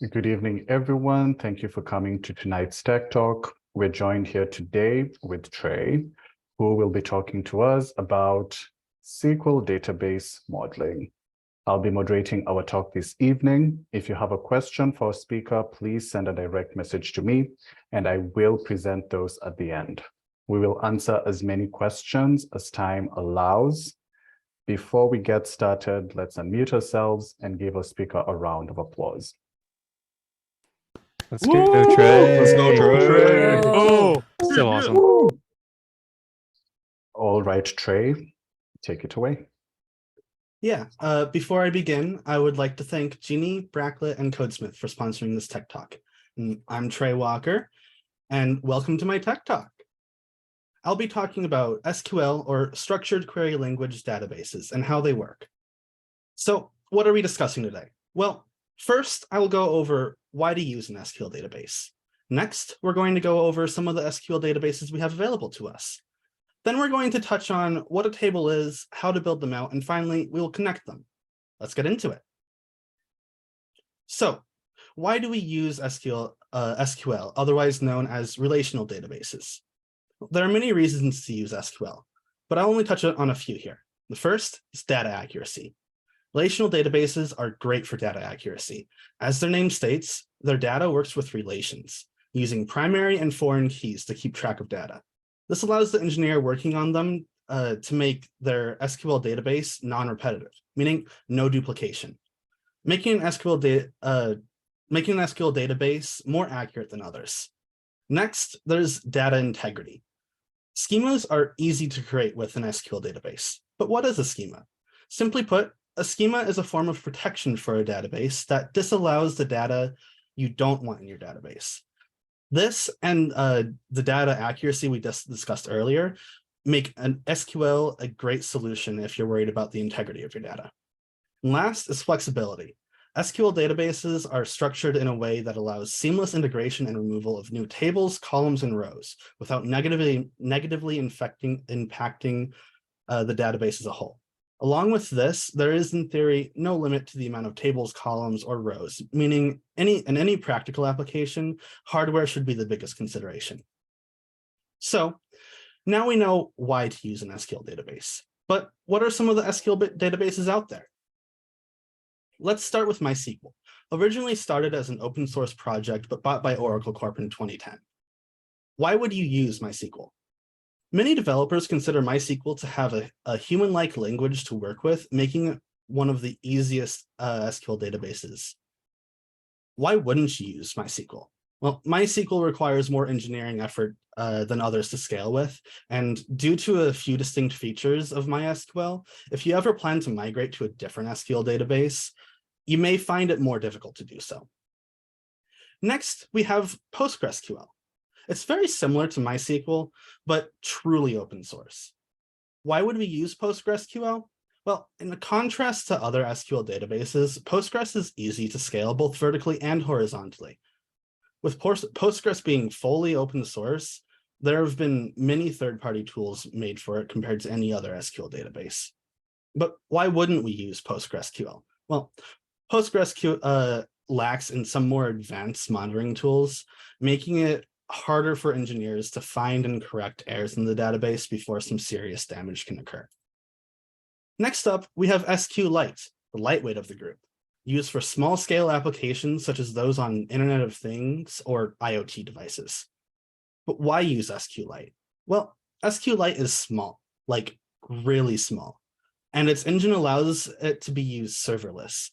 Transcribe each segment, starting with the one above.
Good evening, everyone. Thank you for coming to tonight's Tech Talk. We're joined here today with Trey, who will be talking to us about SQL Database Modeling. I'll be moderating our talk this evening. If you have a question for our speaker, please send a direct message to me, and I will present those at the end. We will answer as many questions as time allows. Before we get started, let's unmute ourselves and give our speaker a round of applause. Let's go, Trey. Let's go, Trey. Oh, so awesome. All right, Trey, take it away. Yeah, before I begin, I would like to thank Jeannie, Bracklet, and Codesmith for sponsoring this Tech Talk. I'm Trey Walker, and welcome to my Tech Talk. I'll be talking about SQL, or Structured Query Language Databases, and how they work. So what are we discussing today? Well, first, I will go over why to use an SQL database. Next, we're going to go over some of the SQL databases we have available to us. Then we're going to touch on what a table is, how to build them out, and finally, we will connect them. Let's get into it. So, why do we use SQL, otherwise known as relational databases? There are many reasons to use SQL, but I'll only touch on a few here. The first is data accuracy. Relational databases are great for data accuracy. As their name states, their data works with relations, using primary and foreign keys to keep track of data. This allows the engineer working on them to make their SQL database non-repetitive, meaning no duplication, making an SQL database more accurate than others. Next, there's data integrity. Schemas are easy to create with an SQL database, but what is a schema? Simply put, a schema is a form of protection for a database that disallows the data you don't want in your database. This and the data accuracy we just discussed earlier make an SQL a great solution if you're worried about the integrity of your data. And last is flexibility. SQL databases are structured in a way that allows seamless integration and removal of new tables, columns, and rows without negatively impacting the database as a whole. Along with this, there is in theory no limit to the amount of tables, columns, or rows, meaning in any practical application, hardware should be the biggest consideration. So now we know why to use an SQL database, but what are some of the SQL databases out there? Let's start with MySQL. Originally started as an open source project, but bought by Oracle Corp in 2010. Why would you use MySQL? Many developers consider MySQL to have a human-like language to work with, making it one of the easiest SQL databases. Why wouldn't you use MySQL? Well, MySQL requires more engineering effort than others to scale with, and due to a few distinct features of MySQL, if you ever plan to migrate to a different SQL database, you may find it more difficult to do so. Next, we have PostgreSQL. It's very similar to MySQL, but truly open source. Why would we use PostgreSQL? Well, in contrast to other SQL databases, Postgres is easy to scale both vertically and horizontally. With Postgres being fully open source, there have been many third-party tools made for it compared to any other SQL database. But why wouldn't we use PostgreSQL? Well, PostgreSQL lacks in some more advanced monitoring tools, making it harder for engineers to find and correct errors in the database before some serious damage can occur. Next up, we have SQLite, the lightweight of the group, used for small-scale applications such as those on Internet of Things or IoT devices. But why use SQLite? Well, SQLite is small, like really small, and its engine allows it to be used serverless.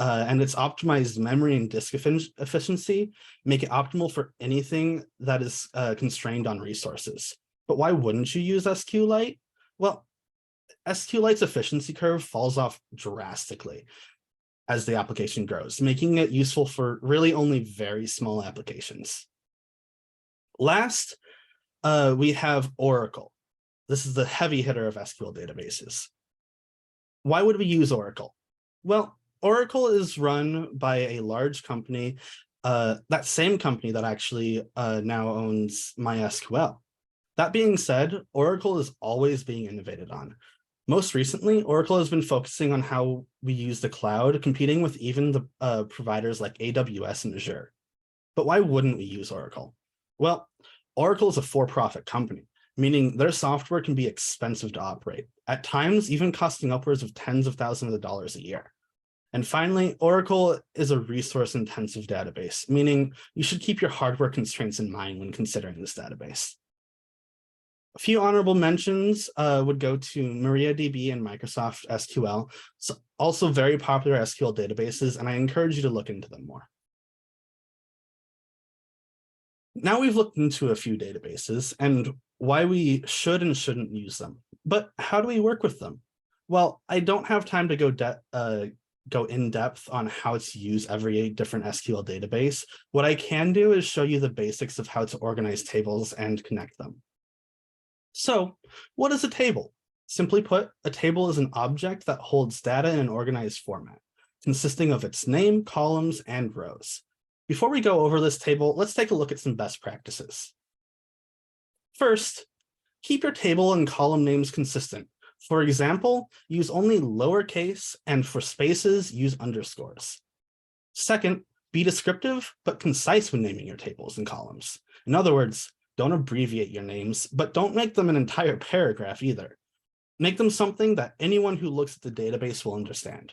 And its optimized memory and disk efficiency make it optimal for anything that is constrained on resources. But why wouldn't you use SQLite? Well, SQLite's efficiency curve falls off drastically as the application grows, making it useful for really only very small applications. Last, we have Oracle. This is the heavy hitter of SQL databases. Why would we use Oracle? Well, Oracle is run by a large company, that same company that actually now owns MySQL. That being said, Oracle is always being innovated on. Most recently, Oracle has been focusing on how we use the cloud, competing with even the providers like AWS and Azure. But why wouldn't we use Oracle? Well, Oracle is a for-profit company, meaning their software can be expensive to operate, at times even costing upwards of tens of thousands of dollars a year. And finally, Oracle is a resource-intensive database, meaning you should keep your hardware constraints in mind when considering this database. A few honorable mentions would go to MariaDB and Microsoft SQL, so also very popular SQL databases, and I encourage you to look into them more. Now we've looked into a few databases and why we should and shouldn't use them, but how do we work with them? Well, I don't have time to go in depth on how to use every different SQL database. What I can do is show you the basics of how to organize tables and connect them. So what is a table? Simply put, a table is an object that holds data in an organized format, consisting of its name, columns, and rows. Before we go over this table, let's take a look at some best practices. First, keep your table and column names consistent. For example, use only lowercase, and for spaces, use underscores. Second, be descriptive but concise when naming your tables and columns. In other words, don't abbreviate your names, but don't make them an entire paragraph either. Make them something that anyone who looks at the database will understand.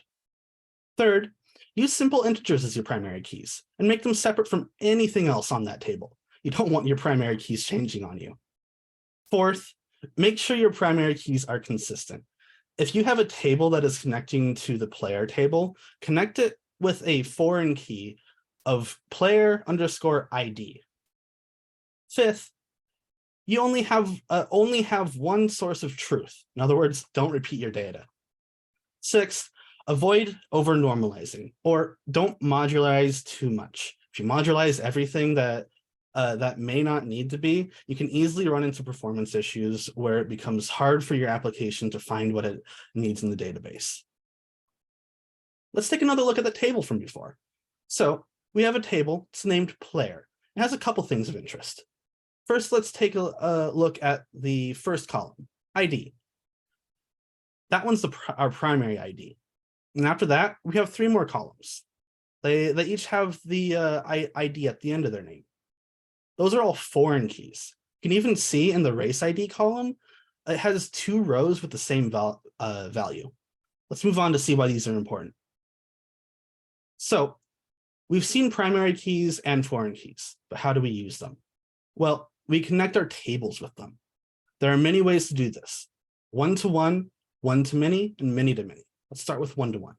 Third, use simple integers as your primary keys and make them separate from anything else on that table. You don't want your primary keys changing on you. Fourth, make sure your primary keys are consistent. If you have a table that is connecting to the player table, connect it with a foreign key of player_ID. Fifth, you only have one source of truth. In other words, don't repeat your data. Sixth, avoid over-normalizing, or don't modularize too much. If you modularize everything that may not need to be, you can easily run into performance issues where it becomes hard for your application to find what it needs in the database. Let's take another look at the table from before. So we have a table, it's named player. It has a couple things of interest. First, let's take a look at the first column, ID. That one's our primary ID. And after that, we have three more columns. They each have the ID at the end of their name. Those are all foreign keys. You can even see in the race ID column, it has two rows with the same value. Let's move on to see why these are important. So we've seen primary keys and foreign keys, but how do we use them? Well, we connect our tables with them. There are many ways to do this. One-to-one, one-to-many, and many-to-many. Let's start with one-to-one.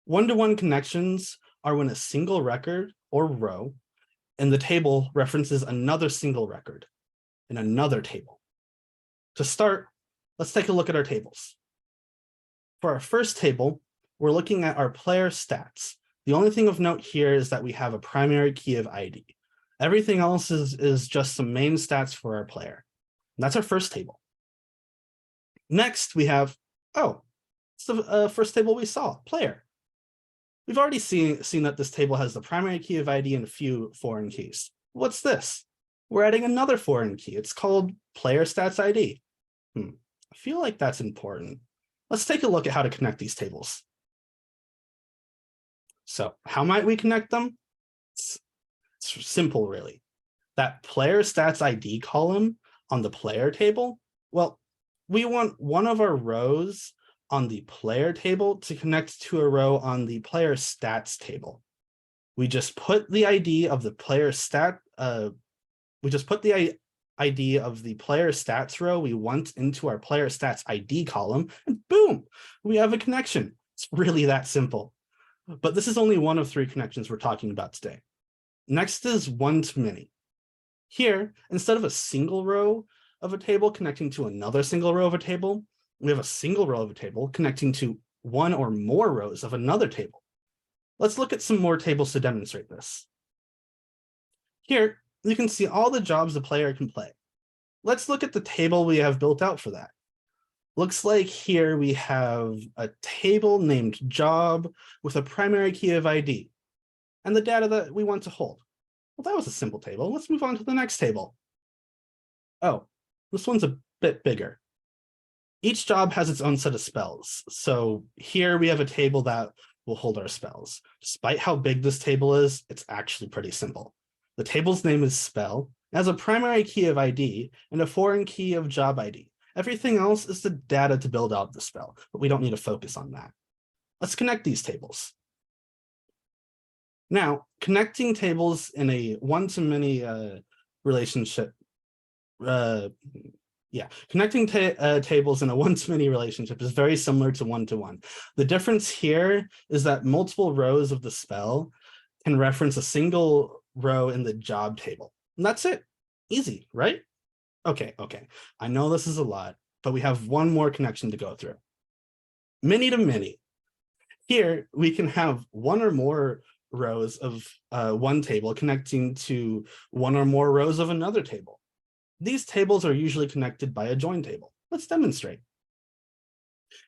One-to-one connections are when a single record or row in the table references another single record in another table. To start, let's take a look at our tables. For our first table, we're looking at our player stats. The only thing of note here is that we have a primary key of ID. Everything else is just some main stats for our player. And that's our first table. Next, we have, it's the first table we saw, player. We've already seen that this table has the primary key of ID and a few foreign keys. What's this? We're adding another foreign key. It's called player stats ID. I feel like that's important. Let's take a look at how to connect these tables. So how might we connect them? It's simple, really. That player stats ID column on the player table, well, we want one of our rows on the player table to connect to a row on the player stats table. We just put the ID of the player ID of the player stats row we want into our player stats ID column, and boom, we have a connection. It's really that simple. But this is only one of three connections we're talking about today. Next is one-to-many. Here, instead of a single row of a table connecting to another single row of a table, we have a single row of a table connecting to one or more rows of another table. Let's look at some more tables to demonstrate this. Here, you can see all the jobs the player can play. Let's look at the table we have built out for that. Looks like here we have a table named job with a primary key of ID and the data that we want to hold. Well, that was a simple table. Let's move on to the next table. Oh, this one's a bit bigger. Each job has its own set of spells. So here we have a table that will hold our spells. Despite how big this table is, it's actually pretty simple. The table's name is spell, it has a primary key of ID and a foreign key of job ID. Everything else is the data to build out the spell, but we don't need to focus on that. Let's connect these tables. Now, connecting tables in a one-to-many relationship, connecting tables in a one-to-many relationship is very similar to one-to-one. The difference here is that multiple rows of the spell can reference a single row in the job table. And that's it. Easy, right? Okay. I know this is a lot, but we have one more connection to go through. Many to many. Here, we can have one or more rows of one table connecting to one or more rows of another table. These tables are usually connected by a join table. Let's demonstrate.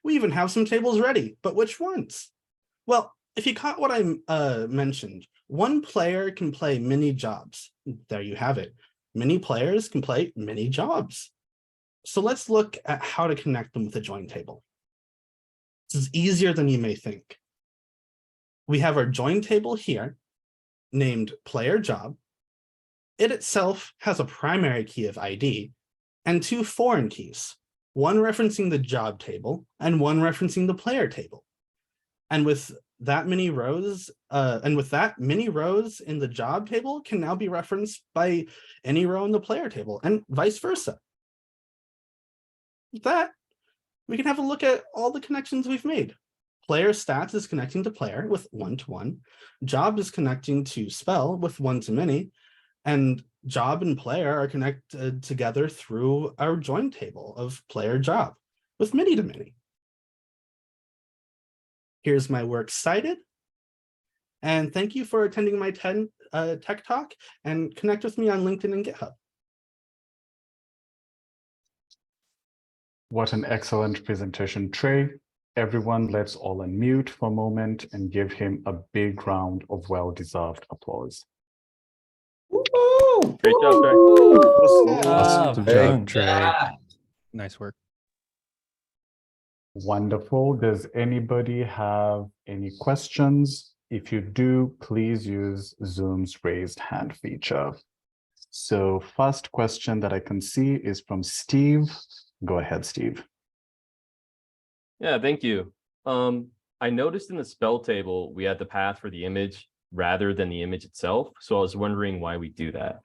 We even have some tables ready, but which ones? Well, if you caught what I mentioned, one player can play many jobs. There you have it. Many players can play many jobs. So let's look at how to connect them with a join table. This is easier than you may think. We have our join table here named player job. It itself has a primary key of ID and two foreign keys, one referencing the job table and one referencing the player table. And with that many rows, in the job table can now be referenced by any row in the player table and vice versa. With that, we can have a look at all the connections we've made. Player stats is connecting to player with one-to-one. Job is connecting to spell with one-to-many. And job and player are connected together through our join table of player job with many-to-many. Here's my works cited. And thank you for attending my tech talk, and connect with me on LinkedIn and GitHub. What an excellent presentation, Trey. Everyone, let's all unmute for a moment and give him a big round of well-deserved applause. Great job, Trey. Awesome job, Trey. Yeah. Nice work. Wonderful. Does anybody have any questions? If you do, please use Zoom's raised hand feature. So first question that I can see is from Steve. Go ahead, Steve. Yeah, thank you. I noticed in the spell table, we had the path for the image rather than the image itself. So I was wondering why we do that.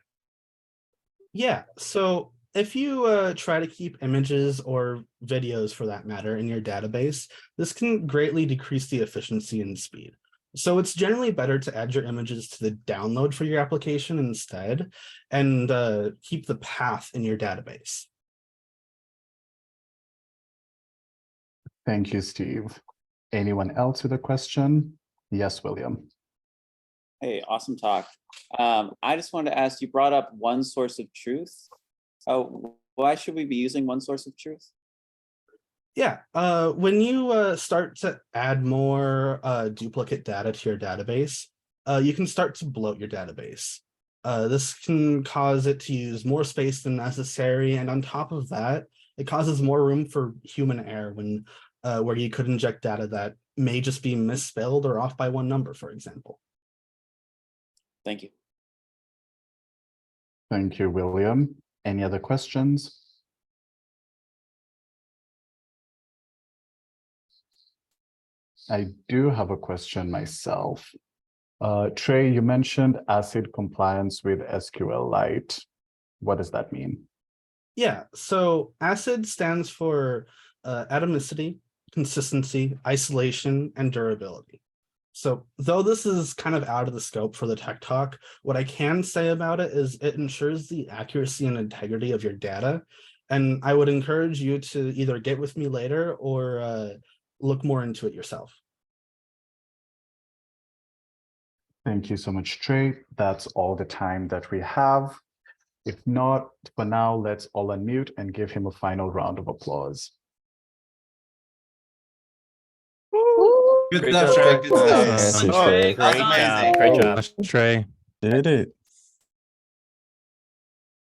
Yeah, so if you try to keep images or videos for that matter in your database, this can greatly decrease the efficiency and speed. So it's generally better to add your images to the download for your application instead, and keep the path in your database. Thank you, Steve. Anyone else with a question? Yes, William. Hey, awesome talk. I just wanted to ask, you brought up one source of truth. Why should we be using one source of truth? Yeah, when you start to add more duplicate data to your database, you can start to bloat your database. This can cause it to use more space than necessary, and on top of that, it causes more room for human error when where you could inject data that may just be misspelled or off by one number, for example. Thank you. Thank you, William. Any other questions? I do have a question myself. Trey, you mentioned ACID compliance with SQLite. What does that mean? Yeah, so ACID stands for atomicity, consistency, isolation, and durability. So though this is kind of out of the scope for the tech talk, what I can say about it is it ensures the accuracy and integrity of your data. And I would encourage you to either get with me later or look more into it yourself. Thank you so much, Trey. That's all the time that we have. If not, for now, let's all unmute and give him a final round of applause. Good Great stuff, job, Trey. Trey. Good stuff. Awesome. Oh, Trey. that's Great amazing. job. Great job, Trey. Did it.